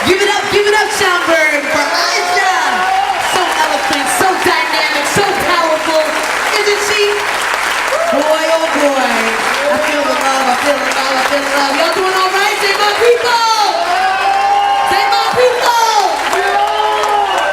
Give it up, Schomburg, for Aisha. So eloquent, so dynamic, so powerful, isn't she? Boy, oh boy. I feel the love, I feel the love, I feel the love. Y'all doing all right? Say my people. Say my people.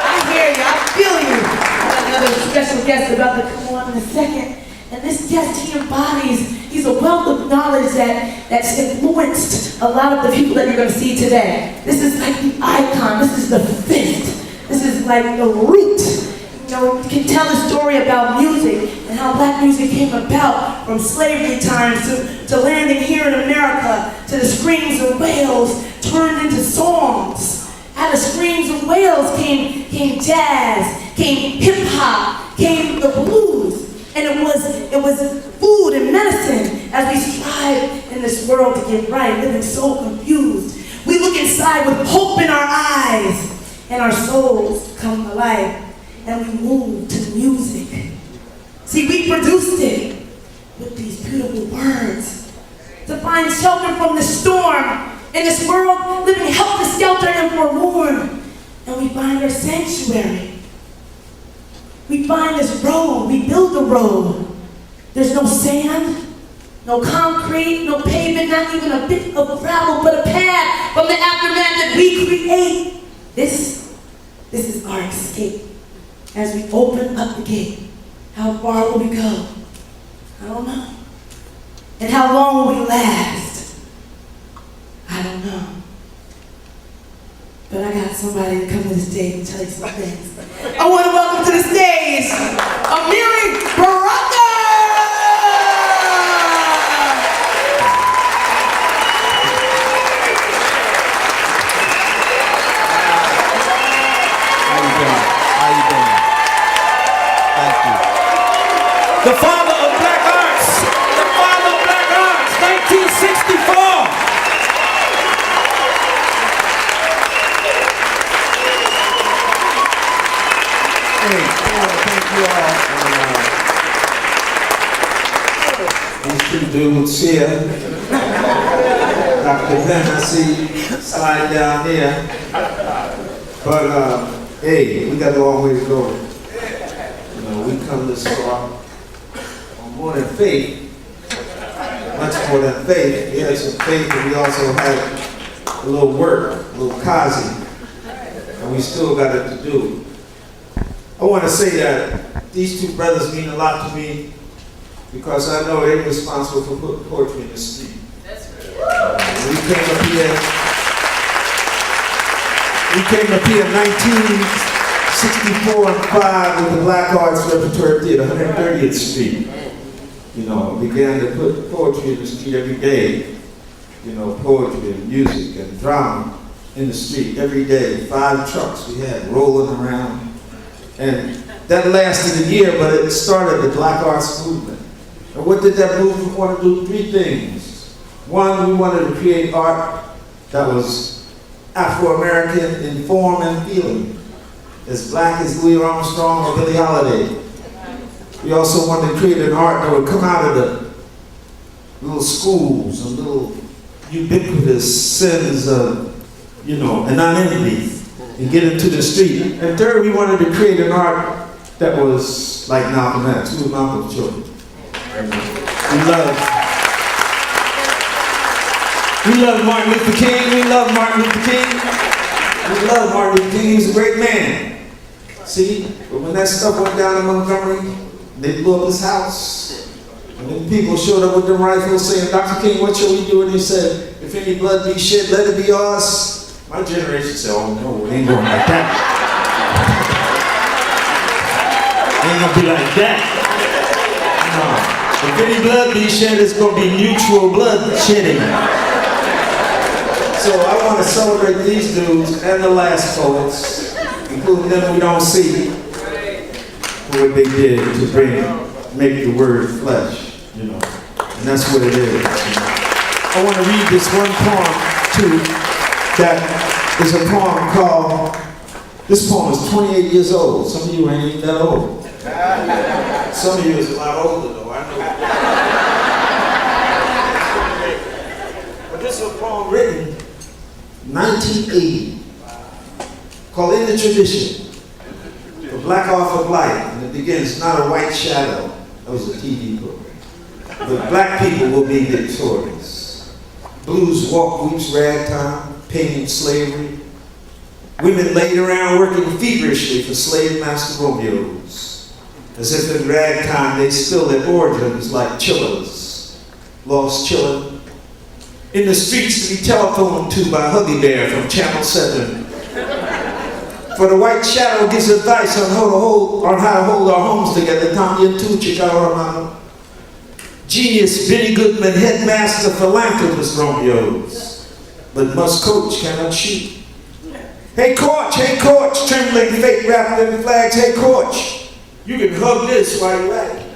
I hear you, I feel you. I got another special guest about to come on in a second. And this guest, he embodies, he's a wealth of knowledge that's influenced a lot of the people that you're going to see today. This is like the icon, this is the fist, this is like the root. You know, you can tell a story about music and how black music came about from slavery times to landing here in America, to the screams and wails turned into songs. Out of screams and wails came jazz, came hip hop, came the blues. And it was food and medicine as we strive in this world to get right, living so confused. We look inside with hope in our eyes, and our souls come to life, and we move to music. See, we produced it with these beautiful words to find shelter from the storm in this world, living helter-skelter and forlorn. And we find our sanctuary. We find this road, we build the road. There's no sand, no concrete, no pavement, not even a bit of gravel, but a path from the aftermath that we create. This is our escape. As we open up the gate, how far will we go? I don't know. And how long will we last? I don't know. But I got somebody to come to the stage and tell you some things. I want to welcome to the stage, Amiri. The father of black arts, the father of black arts, 1964. Hey, thank you all. These two dudes here. Dr. Ben, I see slide down here. But hey, we got a long way to go. You know, we come this far. More than faith, much more than faith. We had some faith, but we also had a little work, a little kazi, and we still got it to do. I want to say that these two brothers mean a lot to me because I know they're responsible for putting poetry in the street. We came up here in 1964 and 5 with the Black Arts Repertoire Theater, 130th Street. You know, began to put poetry in the street every day. You know, poetry and music and drama in the street every day. 5 trucks we had rolling around. And that lasted a year, but it started the Black Arts movement. And what did that movement want to do? 3 things. One, we wanted to create art that was Afro-American in form and feeling, as black as Louis Armstrong or Billie Holiday. We also wanted to create an art that would come out of the little schools and little ubiquitous sins of, you know, anonymity and get into the street. And third, we wanted to create an art that was like Malcolm X. We were Malcolm's children. We love Martin Luther King. We love Martin Luther King. We love Martin Luther King. He was a great man. See, but when that stuff went down in Montgomery, they blew up his house. And then people showed up with their rifles saying, Dr. King, what shall we do? And he said, if any blood be shed, let it be ours. My generation said, oh no, it ain't going like that. Ain't gonna be like that. No. If any blood be shed, it's gonna be mutual blood shedding. So I want to celebrate these dudes and the last poets, including them we don't see, for what they did to make the word flesh, you know, and that's what it is. You know. I want to read this one poem too, that is a poem called, this poem is 28 years old. Some of you ain't even that old. Some of you is a lot older though, I know. But this is a poem written 1980. called In the Tradition. The Black Art of Life, and it begins, not a white shadow. That was a TV program. But black people will be victorious. Blues walk weeps ragtime, painting slavery. Women laid around working feverishly for slave master Romeos. As if in ragtime they spill their origins like chillers. Lost chillin'. In the streets to be telephoned to by Huggy Bear from Channel 7. For the white shadow gives advice on how to hold our homes together. Tanya Tucci, Romano. Genius Benny Goodman, headmaster philanthropist Romeos. But must coach, cannot shoot. Hey coach, trembling fake wrapped in flags. Hey coach, you can hug this while you're at it.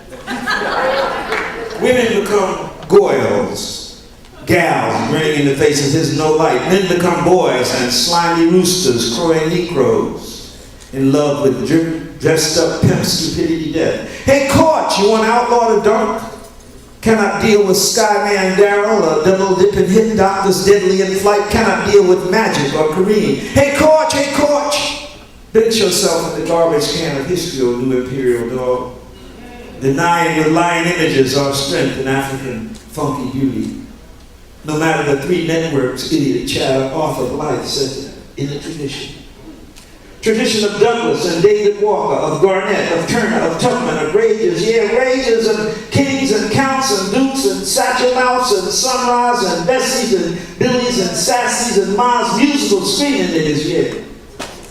Women become goyles, gals grinning in the faces, there's no light. Men become boys and slimy roosters, crowing Negroes, in love with dressed up pimp stupidity death. Hey coach, you want to outlaw the dark? Cannot deal with Skyman Darrell or double dipping hit doctors deadly in flight. Cannot deal with Magic or Kareem. Hey coach, bench yourself in the garbage can of history, O new imperial dog. Denying with lying images our strength in African funky beauty. No matter the three networks, idiot chatter, author of life says it in the tradition. Tradition of Douglas and David Walker, of Garnett, of Turner, of Tubman, of Rages, rages of kings and counts and dukes and Satchel Mouse and Sunrise and Bessies and Billies and Sassies and Ma's musical screaming niggas,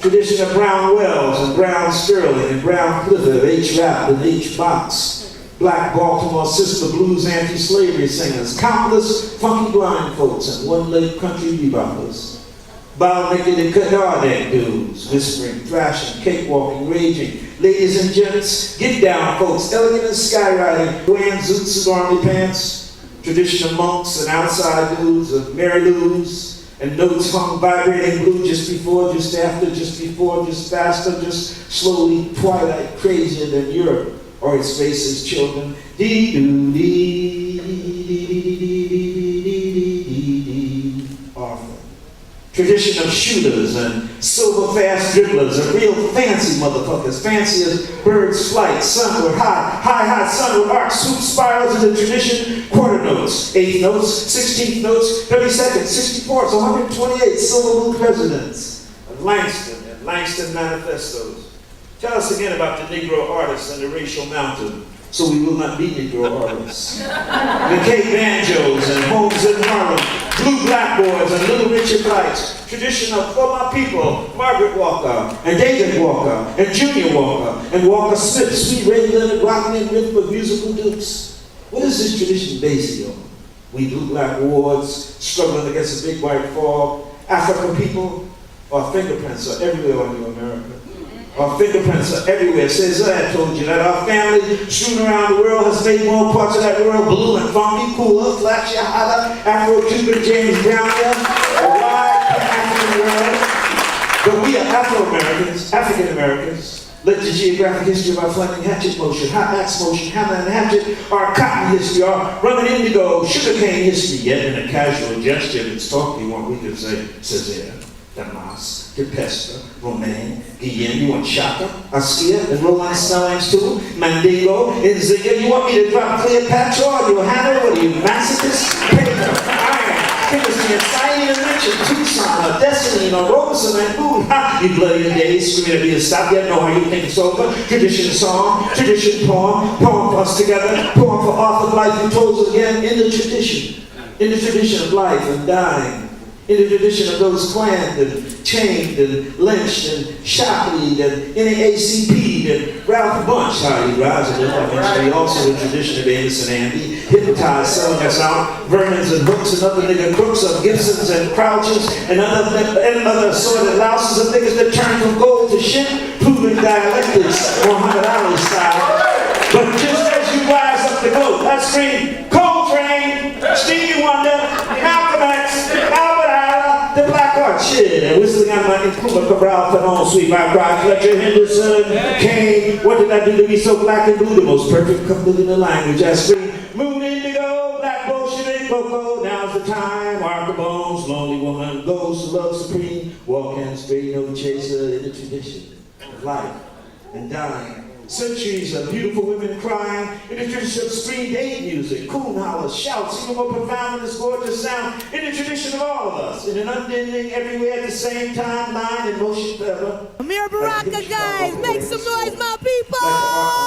Tradition of Brown Wells and Brown Sterling and Brown Clifford, H. Rap and H. Box. Black Baltimore sister blues anti-slavery singers, countless funky blind folks and one-leg country beboppers. Bow-naked and cut-hard-neck dudes, whispering, thrashing, cakewalking, raging. Ladies and gents, get down, folks, elegant and skywriting, wearing zoots and army pants. Tradition of monks and outside dudes, of Mary Lou's, and notes hung vibrating blue just before, just after, just before, just faster, just slowly, twilight, crazier than Europe or its faces, children. Arthur. Tradition of shooters and silver fast dribblers and real fancy motherfuckers, fancy as birds' flight, sunward, high sunward arc, swoop spirals in the tradition, quarter notes, 8th notes, 16th notes, 32nd, 64th, 128 silver blue presidents of Langston and Langston manifestos. Tell us again about the Negro artists and the racial mountain, so we will not be Negro artists. McKay banjos and homes in Harlem, blue black boys and little Richard Lights. Tradition of For My People, Margaret Walker and David Walker and Junior Walker and Walker Smith, sweet Ray Leonard, rocking in rhythm of musical dukes. What is this tradition based on? We blue black wards struggling against a big white fog. African people, our fingerprints are everywhere on New America. Our fingerprints are everywhere. Says I told you that our family strewn around the world has made more parts of that world blue and funky, cooler, flashy, hotter, Afro-Cuban James Brown, a wide African world. But we are Afro-Americans, African-Americans. Let the geographic history of our flaming hatchet motion, hot axe motion, hammer and hatchet, our cotton history, our rum and indigo, sugarcane history, yet in a casual gesture, if it's talking, what we could say, Césaire, Damas, Capesta, Romaine, Guillaume, you want Shaka, Askia, and Roland Snellings too, Mandingo, Nzinga, you want me to drop Cleopatra or Johanna, what are you, masochist? Paper, iron, Kingston, Siding and Richard, Tucson, or Destiny, or Robeson, and Boone, ha, you bloody days, screaming at me to stop, yet know how you think it's over, tradition song, tradition poem, poem for us together, poem for author of life, who told us again, in the tradition of life and dying, in the tradition of those clanned and chained and lynched and shocked and NAACP'd and Ralph Bunch, how he rides and eventually also the tradition of Amos and Andy, hypnotized, selling us out, Vernons and Hooks and other nigga crooks of Gibsons and Crouches and other assorted louses of niggas that turn from gold to shit, proving dialectics, Muhammad Ali style. But just as you rise up the goat, I scream, Coltrane, Stevie Wonder, Malcolm X, the Black Art shit, and whistling on my Nkrumah Cabral, Fanon, Sweet By Cry, Fletcher, Henderson, Kane. What did I do to be so black and blue? The most perfect couplet in the language. I scream, moon indigo, black Bolshevik cocoa. Now's the time. Arca Bones, lonely woman, ghost, love supreme. walking straight, no chaser in the tradition of life and dying. Centuries of beautiful women crying in the tradition of screen date music, cool hollers, shouts, even more profound than this gorgeous sound in the tradition of all of us, in an unending, everywhere at the same time, line in motion forever. Amiri Baraka, guys, make some noise, my people!